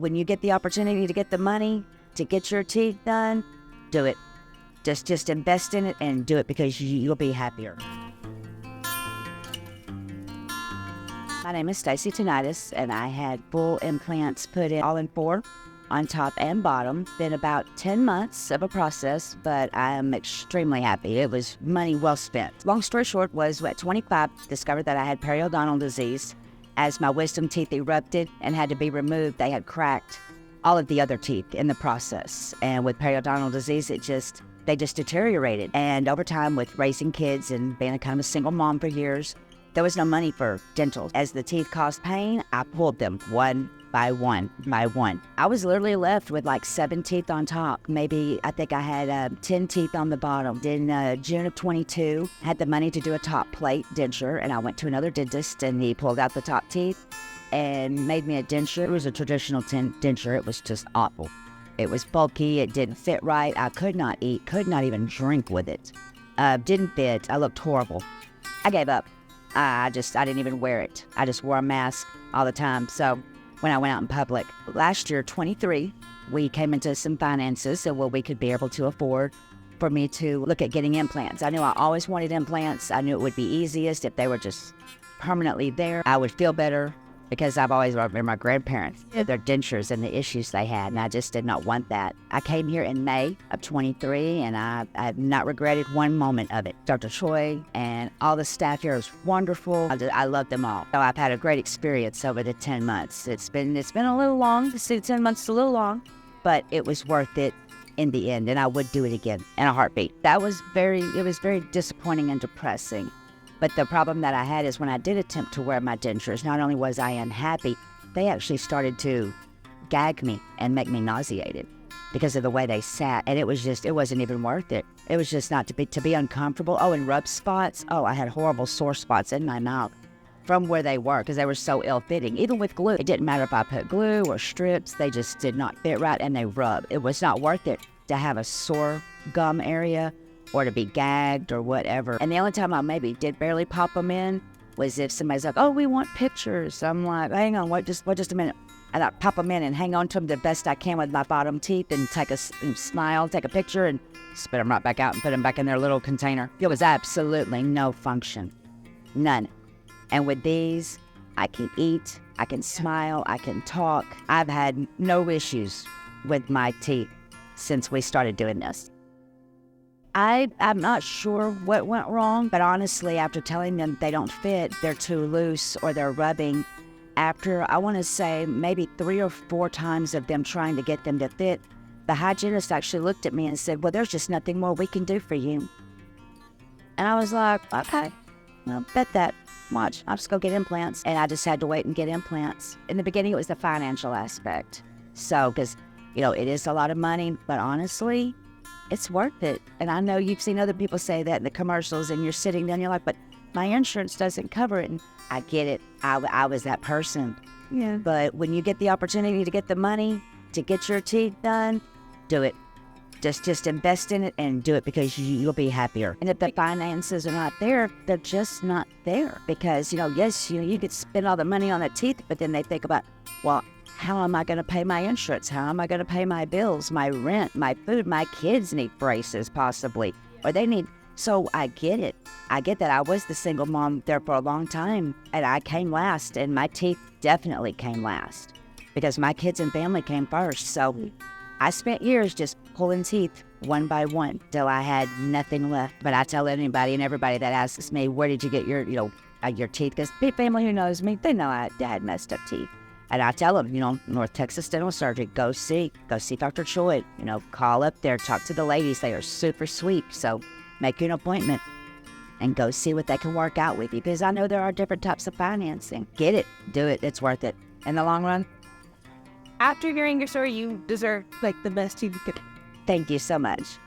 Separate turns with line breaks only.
When you get the opportunity to get the money to get your teeth done, do it. Just invest in it and do it because you'll be happier. My name is Stacy Tinnitus, and I had full implants put in, all in 4, on top and bottom. Been about 10 months of a process, but I am extremely happy. It was money well spent. Long story short was at 25, discovered that I had periodontal disease. As my wisdom teeth erupted and had to be removed, they had cracked all of the other teeth in the process. And with periodontal disease, they just deteriorated. And over time, with raising kids and being a kind of a single mom for years, there was no money for dental. As the teeth caused pain, I pulled them one by one. I was literally left with like 7 teeth on top. Maybe, I think I had 10 teeth on the bottom. In June of 22, had the money to do a top plate denture, and I went to another dentist, and he pulled out the top teeth and made me a denture. It was a traditional denture. It was just awful. It was bulky. It didn't fit right. I could not eat, could not even drink with it. Didn't fit. I looked horrible. I gave up. I didn't even wear it. I just wore a mask all the time. So when I went out in public, last year, 23, we came into some finances so we could be able to afford for me to look at getting implants. I knew I always wanted implants. I knew it would be easiest if they were just permanently there. I would feel better because I've always remembered my grandparents, their dentures and the issues they had, and I just did not want that. I came here in May of 23, and I have not regretted one moment of it. Dr. Choi and all the staff here is wonderful. I love them all. So I've had a great experience over the 10 months. It's been a little long. 10 months is a little long, but it was worth it in the end, and I would do it again in a heartbeat. It was very disappointing and depressing. But the problem that I had is when I did attempt to wear my dentures, not only was I unhappy, they actually started to gag me and make me nauseated because of the way they sat. And it wasn't even worth it. It was just not to be uncomfortable. Oh, and rub spots. Oh, I had horrible sore spots in my mouth from where they were because they were so ill-fitting. Even with glue, it didn't matter if I put glue or strips. They just did not fit right, and they rub. It was not worth it to have a sore gum area or to be gagged or whatever. And the only time I maybe did barely pop them in was if somebody's like, oh, we want pictures. I'm like, hang on, wait just a minute. And I pop them in and hang on to them the best I can with my bottom teeth and smile, take a picture, and spit them right back out and put them back in their little container. There was absolutely no function, none. And with these, I can eat, I can smile, I can talk. I've had no issues with my teeth since we started doing this. I'm not sure what went wrong, but honestly, after telling them they don't fit, they're too loose, or they're rubbing, after, I want to say, maybe 3 or 4 times of them trying to get them to fit, the hygienist actually looked at me and said, well, there's just nothing more we can do for you. And I was like, okay, well, bet that. Watch, I'll just go get implants. And I just had to wait and get implants. In the beginning, it was the financial aspect. So, because, it is a lot of money, but honestly, it's worth it. And I know you've seen other people say that in the commercials, and you're sitting there and you're like, but my insurance doesn't cover it. And I get it. I was that person. Yeah. But when you get the opportunity to get the money to get your teeth done, do it. Just invest in it and do it because you'll be happier. And if the finances are not there, they're just not there. Because, yes, you could spend all the money on the teeth, but then they think about, well, how am I going to pay my insurance? How am I going to pay my bills, my rent, my food? My kids need braces possibly, or they need. So I get it. I get that. I was the single mom there for a long time, and I came last, and my teeth definitely came last because my kids and family came first. So I spent years just pulling teeth one by one till I had nothing left. But I tell anybody and everybody that asks me, where did you get your teeth? Because family who knows me, they know I had messed up teeth. And I tell them, North Texas Dental Surgery, go see Dr. Choi. Call up there, talk to the ladies. They are super sweet. So make an appointment and go see what they can work out with you. Because I know there are different types of financing. Get it, do it. It's worth it in the long run.
After hearing your story, you deserve the best teeth you could.
Thank you so much.